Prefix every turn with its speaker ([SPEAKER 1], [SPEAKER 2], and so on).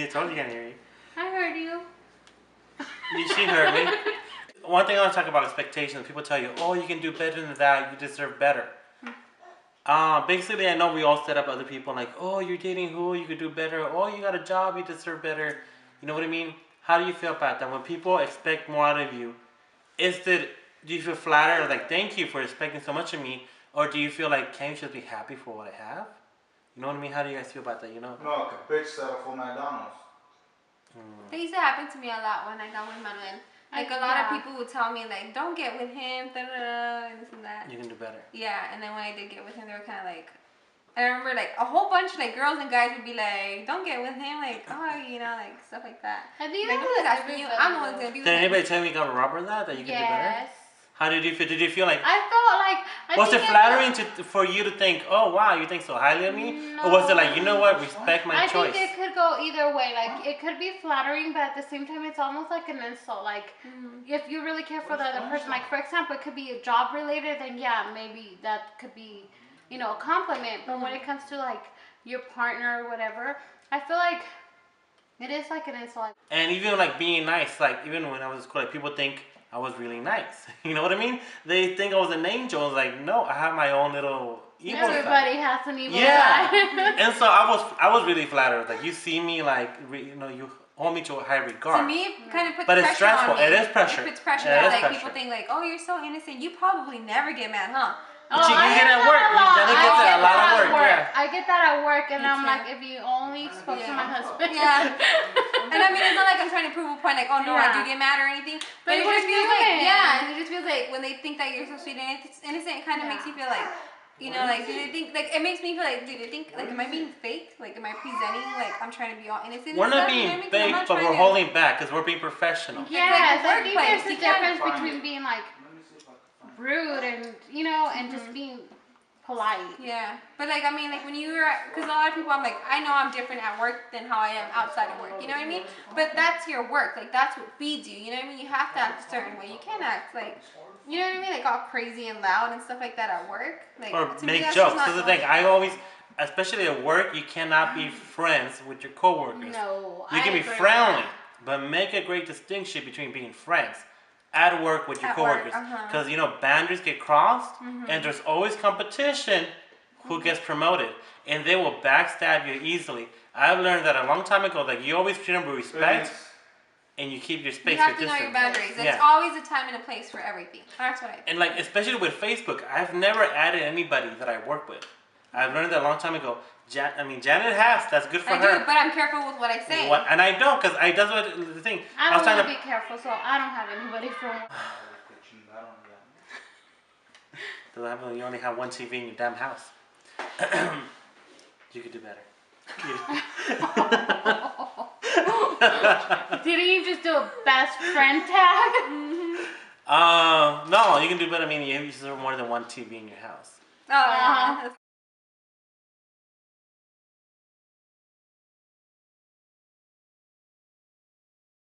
[SPEAKER 1] told you can't hear you.
[SPEAKER 2] I heard you.
[SPEAKER 1] She heard me. One thing I want to talk about expectations. People tell you, oh, you can do better than that. You deserve better. Basically, I know we all set up other people like, oh, you're dating who? You could do better. Oh, you got a job. You deserve better. You know what I mean? How do you feel about that? When people expect more out of you, do you feel flattered or like, thank you for expecting so much of me? Or do you feel like, can't you just be happy for what I have? You know what I mean? How do you guys feel about that, you know?
[SPEAKER 3] No, que bitch settle for McDonald's.
[SPEAKER 2] That used to happen to me a lot when I got with Manuel. Like, a lot of people would tell me, like, don't get with him, da-da-da, and this and that.
[SPEAKER 1] You can do better.
[SPEAKER 2] Yeah, and then when I did get with him, they were kind of like, I remember, like, a whole bunch of, like, girls and guys would be like, don't get with him, like, oh, you know, like, stuff like that.
[SPEAKER 4] Have you
[SPEAKER 2] like,
[SPEAKER 4] ever
[SPEAKER 2] asking you? I'm the one that's going to be with
[SPEAKER 1] Did
[SPEAKER 2] him.
[SPEAKER 1] anybody tell me you got a rubber that you can do better?
[SPEAKER 4] Yes.
[SPEAKER 1] How did you feel? Did you feel like...
[SPEAKER 4] I felt like...
[SPEAKER 1] Was it flattering for you to think, oh, wow, you think so highly of me?
[SPEAKER 4] No.
[SPEAKER 1] Or was it like, you know what, respect my choice?
[SPEAKER 4] I think it could go either way. Like, it could be flattering, but at the same time, it's almost like an insult. Like, if you really care for the other person, like, for example, it could be job related, then yeah, maybe that could be, you know, a compliment. But when it comes to, like, your partner or whatever, I feel like it is like an insult.
[SPEAKER 1] And even like being nice, like even when I was in school, like people think I was really nice. You know what I mean? They think I was an angel. I was like, no, I have my own little evil
[SPEAKER 4] Everybody
[SPEAKER 1] side.
[SPEAKER 4] has an evil
[SPEAKER 1] Yeah.
[SPEAKER 4] side.
[SPEAKER 1] And so I was really flattered. Like you see me, like you know, you hold me to a high regard.
[SPEAKER 2] To me, it kind of puts
[SPEAKER 1] but
[SPEAKER 2] pressure
[SPEAKER 1] it's stressful.
[SPEAKER 2] on me.
[SPEAKER 1] It is pressure.
[SPEAKER 2] It puts pressure.
[SPEAKER 1] It is
[SPEAKER 2] Like
[SPEAKER 1] pressure.
[SPEAKER 2] people think, like, oh, you're so innocent. You probably never get mad, huh?
[SPEAKER 1] But you get at work. Jenny gets a lot of work. Yeah.
[SPEAKER 4] I get that at work, and I'm like, if you only spoke to my husband.
[SPEAKER 2] Yeah. And I mean, it's not like I'm trying to prove a point, like, oh no, I do get mad or anything. But it just feels like, and it just feels like when they think that you're so sweet and innocent, it kind of makes you feel like, you know, like, do they think, like, it makes me feel like, do they think, like, am I being fake? Like, am I presenting, like, I'm trying to be all innocent?
[SPEAKER 1] We're not being fake, but we're holding back because we're being professional.
[SPEAKER 4] Yes, I think there's a difference between being, like, rude and, you know, and just being polite.
[SPEAKER 2] Yeah, but like, I mean, like when you were, because a lot of people, I'm like, I know I'm different at work than how I am outside of work, you know what I mean? But that's your work, like that's what we do, you know what I mean? You have to act a certain way. You can't act like, you know what I mean? Like all crazy and loud and stuff like that at work. Like,
[SPEAKER 1] or
[SPEAKER 2] to
[SPEAKER 1] make
[SPEAKER 2] me, that's
[SPEAKER 1] jokes.
[SPEAKER 2] just
[SPEAKER 1] That's the
[SPEAKER 2] not
[SPEAKER 1] thing. I always, especially at work, you cannot be friends with your coworkers.
[SPEAKER 4] No,
[SPEAKER 1] you can be friendly, but make a great distinction between being friends at work with your coworkers, because you know boundaries get crossed, and there's always competition. Who gets promoted, and they will backstab you easily. I've learned that a long time ago. Like you always treat them with respect, and you keep your space.
[SPEAKER 2] You have to know your boundaries. There's always a time and a place for everything. That's what I think.
[SPEAKER 1] And like especially with Facebook, I've never added anybody that I work with. I've learned that a long time ago. Janet has. That's good for her.
[SPEAKER 2] I do, but I'm careful with what I say.
[SPEAKER 1] And I don't, because that's what the thing.
[SPEAKER 4] I don't want to be careful, so I don't have anybody from.
[SPEAKER 1] You only have one TV in your damn house. You could do better.
[SPEAKER 4] Didn't you just do a best friend tag?
[SPEAKER 1] No, you can do better. I mean, you deserve more than one TV in your house.
[SPEAKER 2] Oh, yeah.